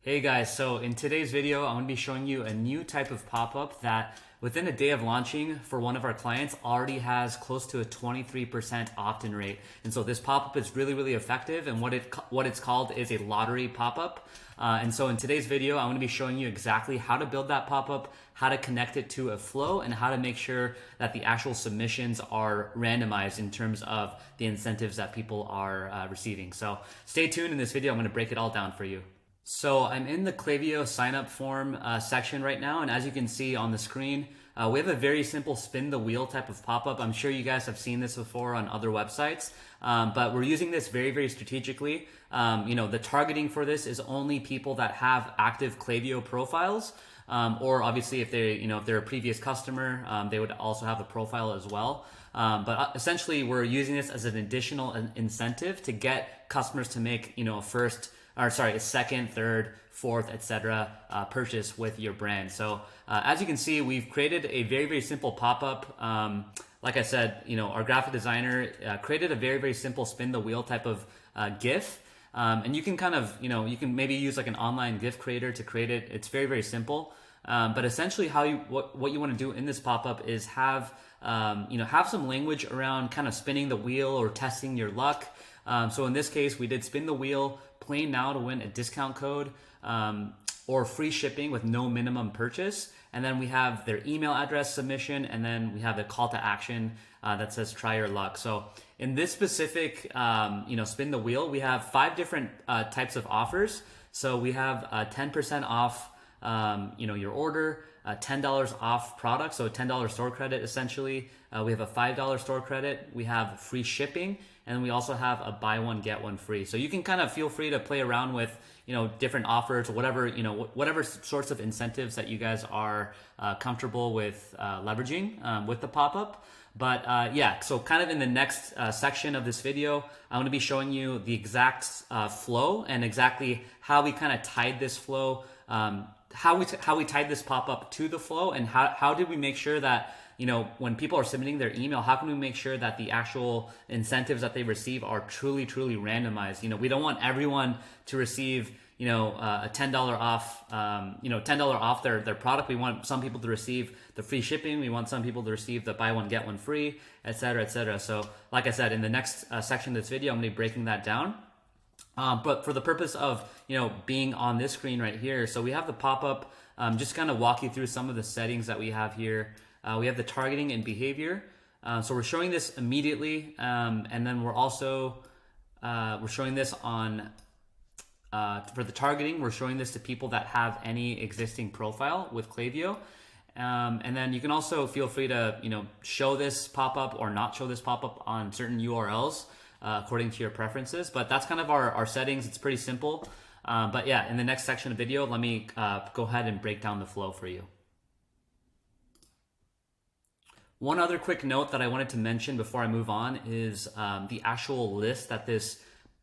Hey guys, so in today's video, I'm going to be showing you a new type of pop-up that within a day of launching for one of our clients already has close to a 23% opt-in rate. And so this pop-up is really effective, and what it's called is a lottery pop-up. And so in today's video, I'm going to be showing you exactly how to build that pop-up, how to connect it to a flow, and how to make sure that the actual submissions are randomized in terms of the incentives that people are receiving. So stay tuned in this video. I'm going to break it all down for you. So I'm in the Klaviyo sign up form section right now, and as you can see on the screen, we have a very simple spin the wheel type of pop-up. I'm sure you guys have seen this before on other websites, but we're using this very strategically. The targeting for this is only people that have active Klaviyo profiles, or obviously if they're a previous customer, they would also have a profile as well. But essentially, we're using this as an additional incentive to get customers to make a second, third, fourth, etc. Purchase with your brand. So as you can see, we've created a very simple pop-up. Like I said, our graphic designer created a very simple spin the wheel type of GIF. And you can you can maybe use like an online GIF creator to create it. It's very simple. But essentially what you want to do in this pop-up is have some language around kind of spinning the wheel or testing your luck. So in this case, we did spin the wheel, play now to win a discount code or free shipping with no minimum purchase. And then we have their email address submission, and then we have the call to action that says try your luck. So in this specific, spin the wheel, we have 5 different types of offers. So we have 10% off, your order, $10 off product, so a $10 store credit essentially. We have a $5 store credit. We have free shipping, and we also have a buy one get one free. So you can kind of feel free to play around with different offers or whatever sorts of incentives that you guys are comfortable with leveraging with the pop-up. But so kind of in the next section of this video, I'm going to be showing you the exact flow and exactly how we kind of tied this flow, how we tied this pop-up to the flow, and how did we make sure that when people are submitting their email, how can we make sure that the actual incentives that they receive are truly randomized? We don't want everyone to receive a $10 off $10 off their product. We want some people to receive the free shipping. We want some people to receive the buy one get one free, etc. So like I said, in the next section of this video, I'm going to be breaking that down. But for the purpose of being on this screen right here, so we have the pop-up. Just kind of walk you through some of the settings that we have here. We have the targeting and behavior. So we're showing this immediately, and then we're also we're showing this on for the targeting. We're showing this to people that have any existing profile with Klaviyo. And then you can also feel free to show this pop-up or not show this pop-up on certain URLs according to your preferences. But that's kind of our settings. It's pretty simple. But yeah, in the next section of the video, let me go ahead and break down the flow for you. One other quick note that I wanted to mention before I move on is the actual list that this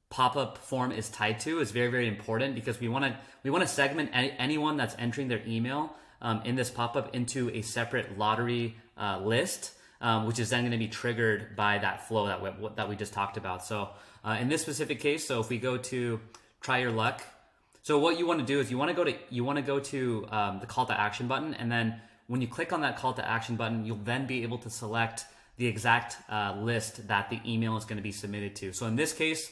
pop-up form is tied to is very important, because we want to segment anyone that's entering their email in this pop-up into a separate lottery list, which is then going to be triggered by that flow that we just talked about. So in this specific case, so if we go to try your luck, so what you want to do is you want to go to the call to action button, and then when you click on that call to action button, you'll then be able to select the exact list that the email is going to be submitted to. So in this case,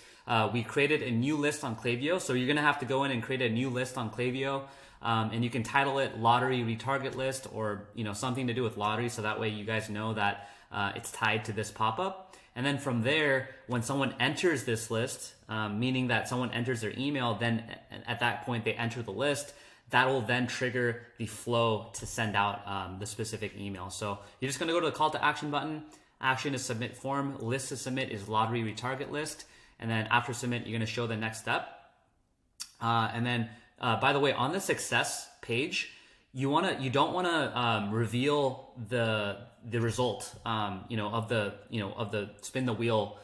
we created a new list on Klaviyo. So you're going to have to go in and create a new list on Klaviyo, and you can title it lottery retarget list, or something to do with lottery, so that way you guys know that it's tied to this pop-up. And then from there, when someone enters this list, meaning that someone enters their email, then at that point they enter the list. That will then trigger the flow to send out the specific email. So you're just going to go to the call to action button. Action is submit form. List to submit is lottery retarget list. And then after submit, you're going to show the next step. And then, by the way, on the success page, you don't want to reveal the result, of the spin the wheel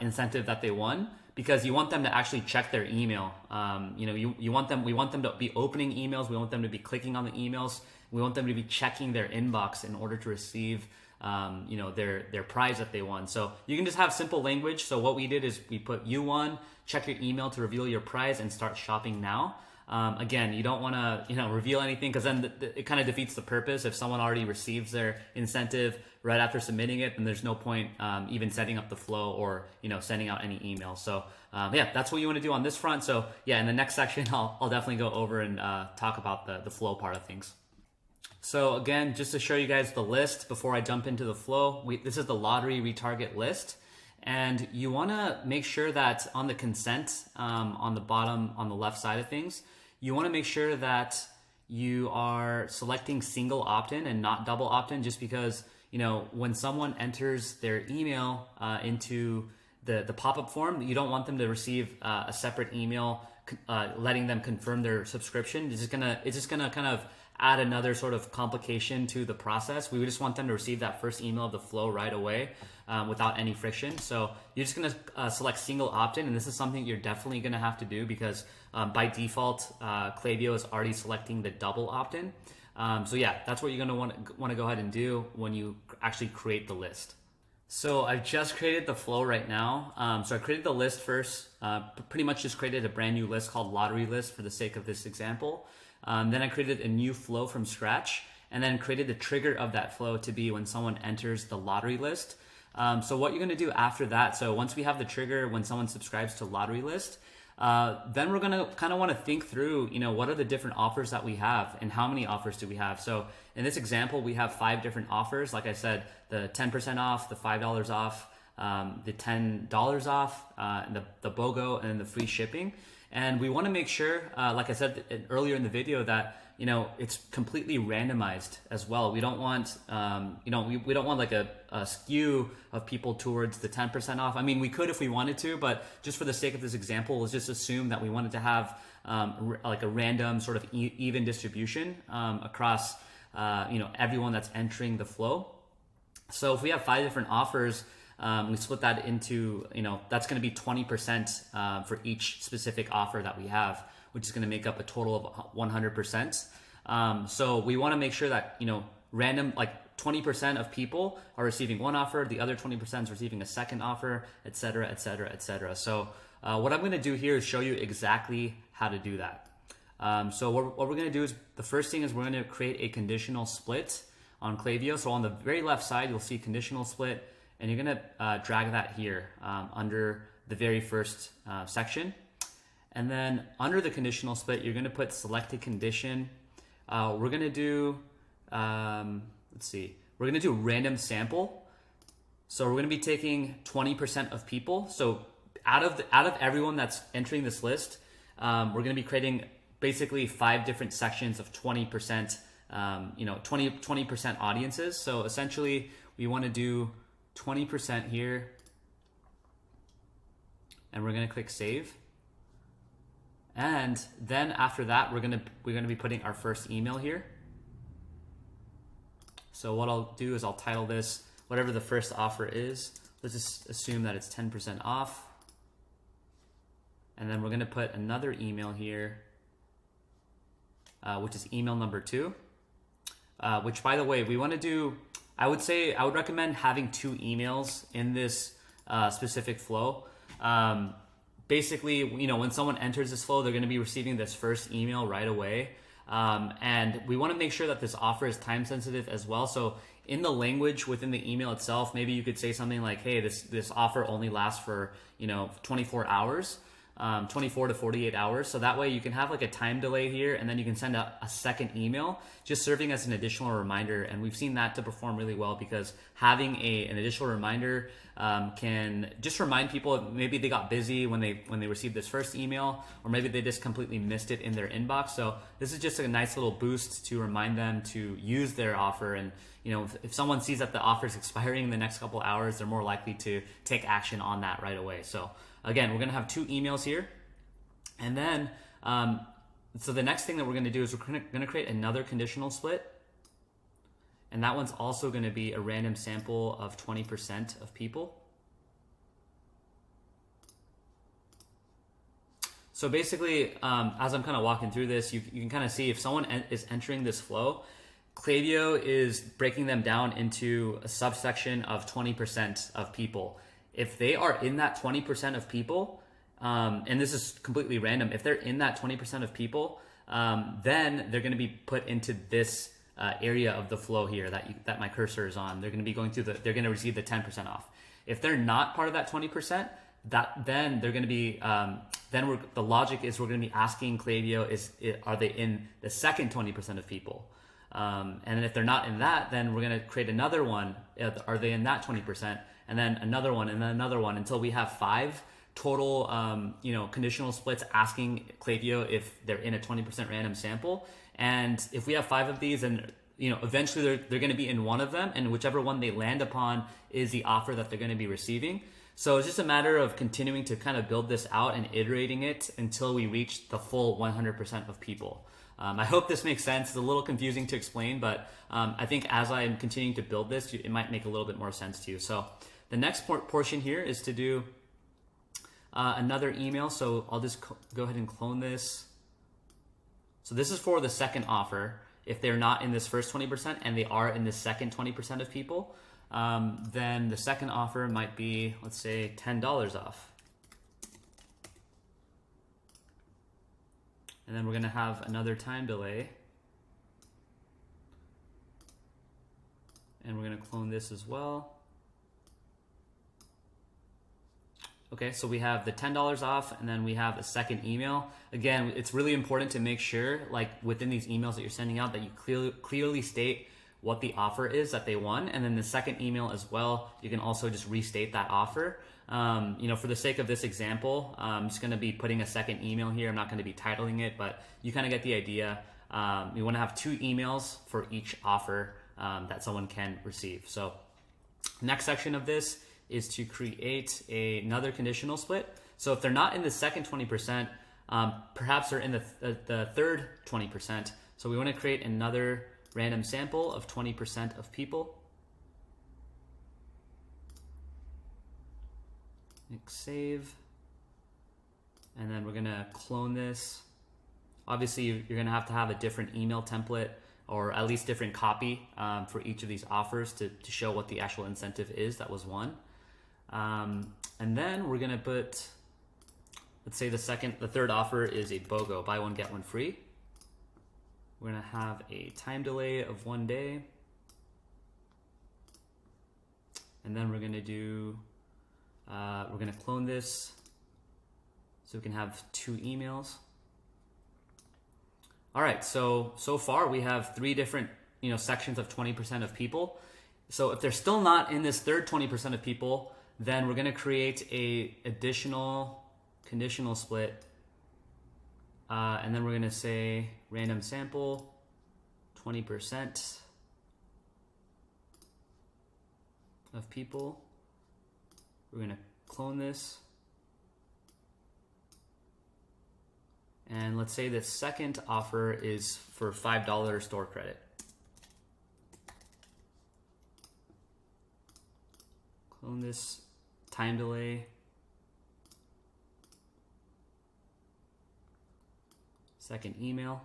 incentive that they won, because you want them to actually check their email. We want them to be opening emails. We want them to be clicking on the emails. We want them to be checking their inbox in order to receive their prize that they won. So you can just have simple language. So what we did is we put you won, check your email to reveal your prize, and start shopping now. Again, you don't want to reveal anything, because then it kind of defeats the purpose. If someone already receives their incentive right after submitting it, then there's no point even setting up the flow or sending out any emails. So yeah, that's what you want to do on this front. So yeah, in the next section, I'll definitely go over and talk about the flow part of things. So again, just to show you guys the list before I jump into the flow, this is the lottery retarget list. And you want to make sure that on the consent, on the bottom, on the left side of things, you want to make sure that you are selecting single opt-in and not double opt-in, just because, when someone enters their email into the pop-up form, you don't want them to receive a separate email letting them confirm their subscription. It's just gonna kind of add another sort of complication to the process. We just want them to receive that first email of the flow right away without any friction. So you're just gonna select single opt-in, and this is something you're definitely gonna have to do because by default, Klaviyo is already selecting the double opt-in. So yeah, that's what you're gonna want to go ahead and do when you actually create the list. So I've just created the flow right now. So I created the list first, pretty much just created a brand new list called lottery list for the sake of this example. Then I created a new flow from scratch, and then created the trigger of that flow to be when someone enters the lottery list. So what you're gonna do after that, so once we have the trigger when someone subscribes to lottery list, then we're gonna kind of want to think through, what are the different offers that we have and how many offers do we have. So in this example, we have 5 different offers. Like I said, the 10% off, the $5 off, the $10 off, the BOGO, and then the free shipping. And we want to make sure, like I said earlier in the video, that it's completely randomized as well. We don't want we don't want like a skew of people towards the 10% off. I mean, we could if we wanted to, but just for the sake of this example, let's just assume that we wanted to have like a random sort of even distribution across everyone that's entering the flow. So if we have 5 different offers, we split that into, that's going to be 20% for each specific offer that we have, which is going to make up a total of 100%. So we want to make sure that, random, like 20% of people are receiving one offer, the other 20% is receiving a second offer, et cetera, et cetera, et cetera. So what I'm going to do here is show you exactly how to do that. So what we're going to do is, the first thing is we're going to create a conditional split on Klaviyo. So on the very left side, you'll see conditional split, and you're gonna drag that here under the very first section. And then under the conditional split, you're gonna put selected condition. We're gonna do, let's see, we're gonna do random sample. So we're gonna be taking 20% of people. So out of everyone that's entering this list, we're gonna be creating basically 5 different sections of 20%, 20% audiences. So essentially, we wanna do 20% here, and we're gonna click save. And then after that, we're gonna be putting our first email here. So what I'll do is I'll title this whatever the first offer is. Let's just assume that it's 10% off. And then we're gonna put another email here, which is email number 2, which, by the way, we wanna do, I would recommend having 2 emails in this specific flow. Basically, when someone enters this flow, they're going to be receiving this first email right away. And we want to make sure that this offer is time sensitive as well. So in the language within the email itself, maybe you could say something like, hey, this offer only lasts for 24 hours. 24 to 48 hours. So that way you can have like a time delay here, and then you can send a second email just serving as an additional reminder. And we've seen that to perform really well, because having an additional reminder can just remind people, maybe they got busy when they received this first email, or maybe they just completely missed it in their inbox. So this is just a nice little boost to remind them to use their offer. And if someone sees that the offer is expiring in the next couple hours, they're more likely to take action on that right away. So again, we're gonna have 2 emails here. And then, so the next thing that we're gonna do is we're gonna create another conditional split. And that one's also gonna be a random sample of 20% of people. So basically, as I'm kind of walking through this, you can kind of see if someone is entering this flow, Klaviyo is breaking them down into a subsection of 20% of people. If they are in that 20% of people, and this is completely random, if they're in that 20% of people, then they're going to be put into this area of the flow here that my cursor is on. They're going to be going through they're going to receive the 10% off. If they're not part of that 20%, then they're going to be, the logic is we're going to be asking Klaviyo, are they in the second 20% of people? And then if they're not in that, then we're going to create another one. Are they in that 20%? And then another one, and then another one, until we have 5 total, conditional splits asking Klaviyo if they're in a 20% random sample. And if we have 5 of these, and eventually they're going to be in one of them, and whichever one they land upon is the offer that they're going to be receiving. So it's just a matter of continuing to kind of build this out and iterating it until we reach the full 100% of people. I hope this makes sense. It's a little confusing to explain, but I think as I'm continuing to build this, it might make a little bit more sense to you. So the next portion here is to do another email. So I'll just go ahead and clone this. So this is for the second offer. If they're not in this first 20% and they are in the second 20% of people, then the second offer might be, let's say, $10 off. And then we're going to have another time delay. And we're going to clone this as well. Okay, so we have the $10 off, and then we have a second email. Again, it's really important to make sure, like within these emails that you're sending out, that you clearly state what the offer is that they won. And then the second email as well, you can also just restate that offer. For the sake of this example, I'm just going to be putting a second email here. I'm not going to be titling it, but you kind of get the idea. You want to have 2 emails for each offer that someone can receive. So next section of this is to create another conditional split. So if they're not in the second 20%, perhaps they're in the third 20%. So we want to create another random sample of 20% of people. Click save. And then we're going to clone this. Obviously, you're going to have a different email template, or at least different copy for each of these offers to show what the actual incentive is that was won. And then we're going to put, let's say the third offer is a BOGO, buy one, get one free. We're going to have a time delay of 1 day. And then we're going to do, we're going to clone this so we can have 2 emails. All right, so far we have 3 different, sections of 20% of people. So if they're still not in this third 20% of people, then we're going to create a additional conditional split. And then we're going to say random sample, 20% of people. We're going to clone this. And let's say the second offer is for $5 store credit. Clone this, time delay. Second email.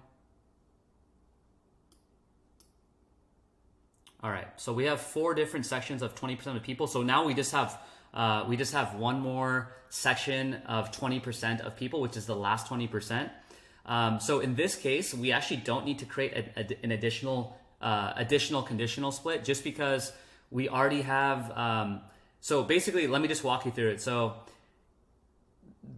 All right, so we have 4 different sections of 20% of people. So now we just have one more section of 20% of people, which is the last 20%. So in this case, we actually don't need to create an additional conditional split, just because we already have. So basically, let me just walk you through it. So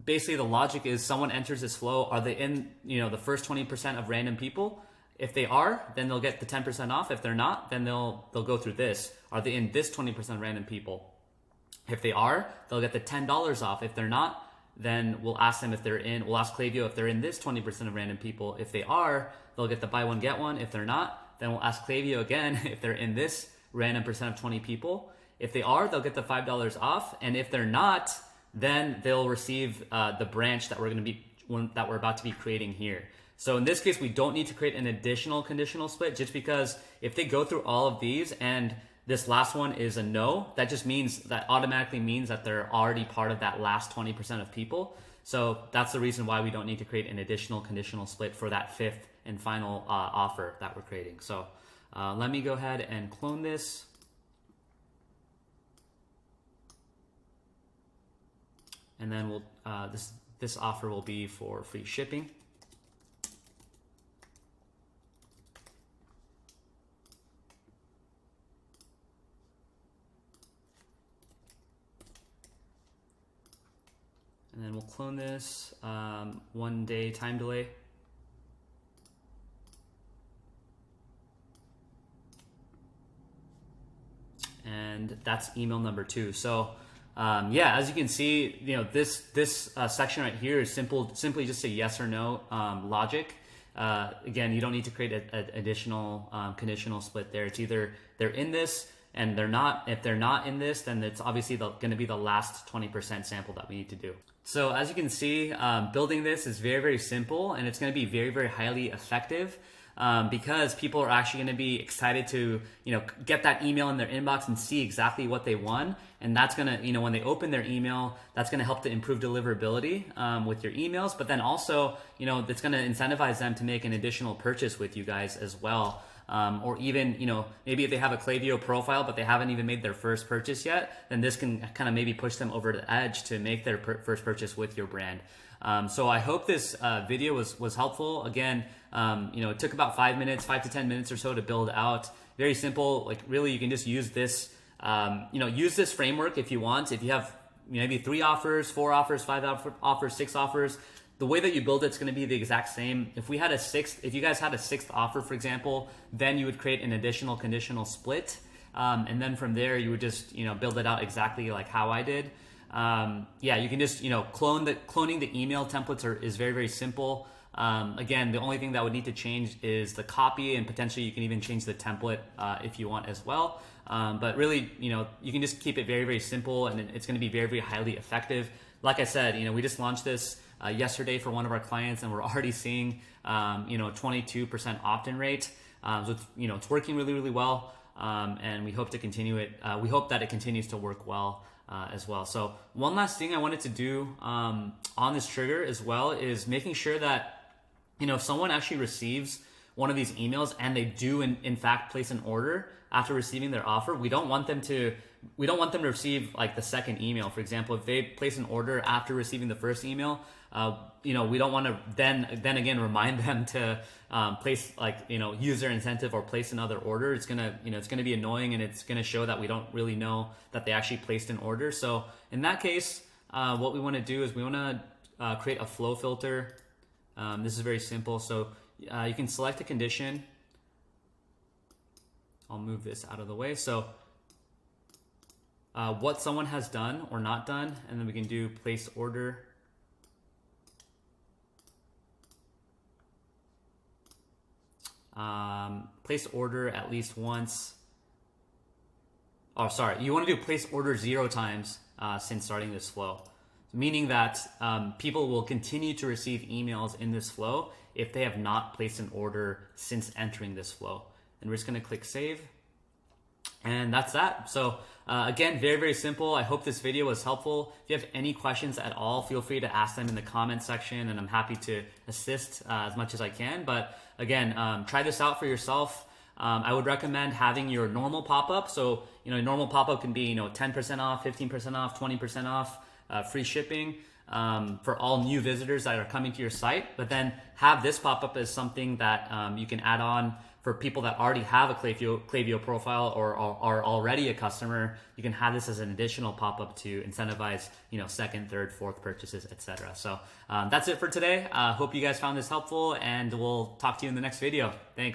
basically, the logic is someone enters this flow. Are they in the first 20% of random people? If they are, then they'll get the 10% off. If they're not, then they'll go through this. Are they in this 20% random people? If they are, they'll get the $10 off. If they're not, then we'll ask them if they're in. We'll ask Klaviyo if they're in this 20% of random people. If they are, they'll get the buy one get one. If they're not, then we'll ask Klaviyo again if they're in this random percent of 20 people. If they are, they'll get the $5 off. And if they're not, then they'll receive the branch that we're about to be creating here. So in this case, we don't need to create an additional conditional split, just because if they go through all of these and this last one is a no, that automatically means that they're already part of that last 20% of people. So that's the reason why we don't need to create an additional conditional split for that 5th and final offer that we're creating. So let me go ahead and clone this. And then we'll this offer will be for free shipping. And then we'll clone this, 1 day time delay. And that's email number 2. So yeah, as you can see, this section right here is simply just a yes or no logic. Again, you don't need to create an additional conditional split there. It's either they're in this and they're not. If they're not in this, then it's obviously going to be the last 20% sample that we need to do. So as you can see, building this is very, very simple, and it's going to be very, very highly effective. Because people are actually going to be excited to, get that email in their inbox and see exactly what they want. And that's going to, when they open their email, that's going to help to improve deliverability with your emails. But then also, it's going to incentivize them to make an additional purchase with you guys as well. Or even, maybe if they have a Klaviyo profile, but they haven't even made their first purchase yet, then this can kind of maybe push them over the edge to make their first purchase with your brand. So I hope this video was helpful. Again, it took about 5 to 10 minutes or so to build out. Very simple. Like really, you can just use this, use this framework if you want. If you have maybe 3 offers, 4 offers, 5 offers, 6 offers, the way that you build it's going to be the exact same. If you guys had a 6th offer, for example, then you would create an additional conditional split. And then from there, you would just, build it out exactly like how I did. Yeah, you can just, cloning the email templates is very, very simple. Again, the only thing that would need to change is the copy, and potentially you can even change the template if you want as well. But really, you can just keep it very, very simple, and it's going to be very, very highly effective. Like I said, we just launched this yesterday for one of our clients, and we're already seeing, 22% opt-in rate. So it's working really, really well. And we hope to continue it. We hope that it continues to work well as well. So one last thing I wanted to do on this trigger as well is making sure that, if someone actually receives one of these emails and they do in fact place an order after receiving their offer, we don't want them to receive like the second email. For example, if they place an order after receiving the first email, we don't want to then again remind them to place user incentive or place another order. It's gonna be annoying, and it's gonna show that we don't really know that they actually placed an order. So in that case, what we want to do is we want to create a flow filter. This is very simple. So you can select a condition. I'll move this out of the way. So what someone has done or not done, and then we can do place order. Place order at least once. Oh, sorry. You want to do place order 0 times since starting this flow. Meaning that people will continue to receive emails in this flow if they have not placed an order since entering this flow. And we're just going to click save. And that's that. So again, very, very simple. I hope this video was helpful. If you have any questions at all, feel free to ask them in the comment section, and I'm happy to assist as much as I can. But again, try this out for yourself. I would recommend having your normal pop-up. So, normal pop-up can be, 10% off, 15% off, 20% off, free shipping for all new visitors that are coming to your site. But then have this pop-up as something that you can add on for people that already have a Klaviyo profile or are already a customer. You can have this as an additional pop-up to incentivize, second, third, fourth purchases, etc. So that's it for today. Hope you guys found this helpful, and we'll talk to you in the next video. Thanks.